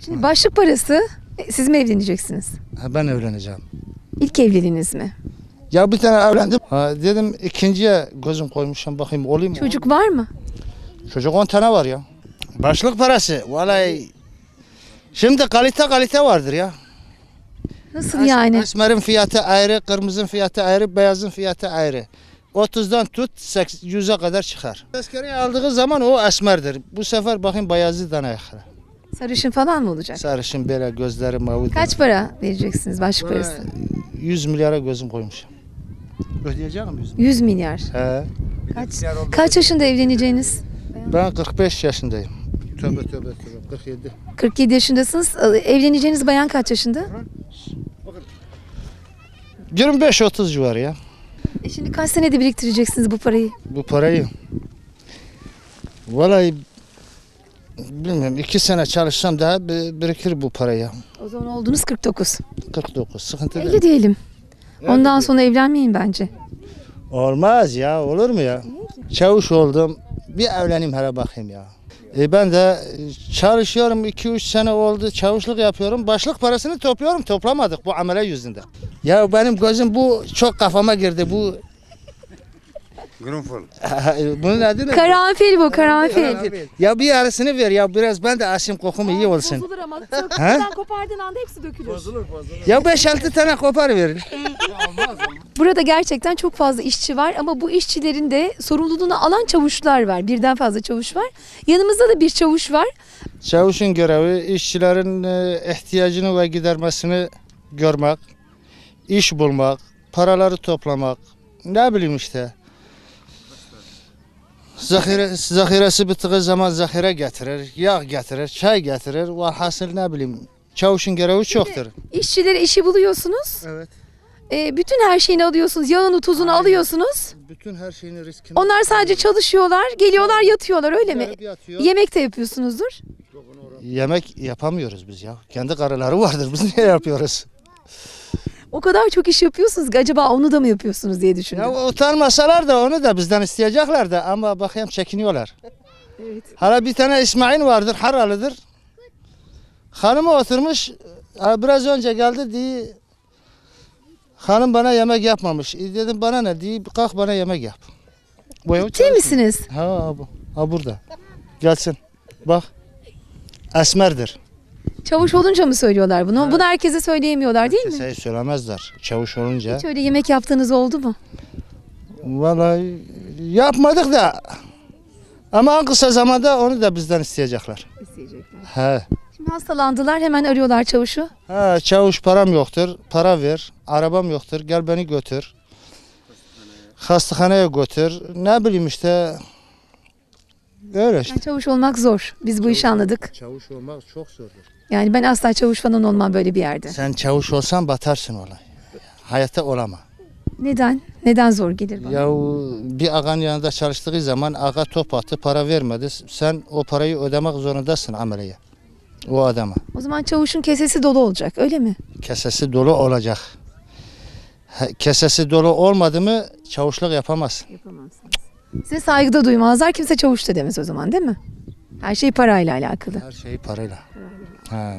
Şimdi başlık parası siz mi evleneceksiniz? Ha, ben evleneceğim. İlk evliliğiniz mi? Ya bir tane evlendim. Ha, dedim ikinciye gözüm koymuşum bakayım olayım mı? Çocuk var mı? Çocuk 10 tane var ya. Başlık parası vallahi şimdi kalite vardır ya. Nasıl yani? Esmerin fiyatı ayrı, kırmızının fiyatı ayrı, beyazın fiyatı ayrı. 30'dan tut 100'e kadar çıkar. Tezkereyi aldığı zaman o esmerdir. Bu sefer bakayım beyazı dana yakara. Sarışın falan mı olacak? Sarışın böyle gözleri mavi. Kaç para vereceksiniz başlık parası? 100 milyara gözüm koymuşum. Ödeyeceğim 100 milyar. 100 milyar. He. Kaç yaşında evleneceğiniz? Ben 45 yaşındayım. Tövbe 47. 47 yaşındasınız. Evleneceğiniz bayan kaç yaşında? 25-30 civarı ya. Şimdi kaç senede biriktireceksiniz bu parayı? Bu parayı. Vallahi bilmiyorum 2 sene çalışsam daha birikir bu paraya. O zaman oldunuz 49. 49 sıkıntı 50 değil. diyelim. Ondan sonra evlenmeyin bence. Olmaz ya olur mu ya? Çavuş oldum. Bir evleneyim hele bakayım ya. Ben de çalışıyorum 2-3 sene oldu çavuşluk yapıyorum. Başlık parasını toplamadık bu amele yüzünden. Ya benim gözüm bu çok kafama girdi bu. Grunful. Bunun adı ne? Karanfil bu karanfil. Ya bir yarısını ver ya biraz ben de aşım kokum iyi olsun. Bozulur ama He? kopardığın anda hepsi dökülür. Ya 5-6 tane kopar verin. Burada gerçekten çok fazla işçi var ama bu işçilerin de sorumluluğunu alan çavuşlar var. Birden fazla çavuş var. Yanımızda da bir çavuş var. Çavuşun görevi işçilerin ihtiyacını ve gidermesini görmek, iş bulmak, paraları toplamak, ne bileyim işte. Zahiresi bittiği zaman zahire getirir, yağ getirir, çay getirir. Velhasıl ne bileyim çavuşun görevi çoktur. İşçilere işi buluyorsunuz. Evet. Bütün her şeyini alıyorsunuz. Yağını tuzunu alıyorsunuz. Bütün her şeyini riskini. Onlar sadece çalışıyorlar, geliyorlar, yatıyorlar öyle mi? Yemek de yapıyorsunuzdur. Yemek yapamıyoruz biz ya. Kendi karıları vardır biz niye yapıyoruz? O kadar çok iş yapıyorsunuz ki acaba onu da mı yapıyorsunuz diye düşündüm. Ya utanmasalar da onu da bizden isteyecekler de ama bakayım çekiniyorlar. Evet. Hala bir tane İsmail vardır, Haralıdır. Hanımı oturmuş, biraz önce geldi diye hanım bana yemek yapmamış. Dedim bana ne diye kalk bana yemek yap. Ciddi misiniz? Ha bu. Ha burada. Gelsin. Bak. Esmerdir. Çavuş olunca mı söylüyorlar bunu? Bunu herkese söyleyemiyorlar değil mi? Kimseye söylemezler. Çavuş olunca. Hiç öyle yemek yaptığınız oldu mu? Vallahi yapmadık da. Ama en kısa zamanda onu da bizden isteyecekler. İsteyecekler. He. Şimdi hastalandılar hemen arıyorlar çavuşu. Ha, çavuş param yoktur. Para ver. Arabam yoktur. Gel beni götür. Hastahaneye götür. Ne bileyim işte. Öyle işte. Yani çavuş olmak zor. Biz bu işi anladık. Çavuş olmak çok zordur. Yani ben asla çavuş falan olmam böyle bir yerde. Sen çavuş olsan batarsın olay. Hayatta olama. Neden? Neden zor gelir bana? Ya bir ağanın yanında çalıştığı zaman ağa top attı, para vermedi. Sen o parayı ödemek zorundasın ameleye. O adama. O zaman çavuşun kesesi dolu olacak öyle mi? Kesesi dolu olacak. Kesesi dolu olmadı mı çavuşluk yapamaz. Yapamazsınız. Size saygıda duymazlar. Kimse çavuş da demez o zaman değil mi? Her şey parayla alakalı. Her şey parayla. Ha.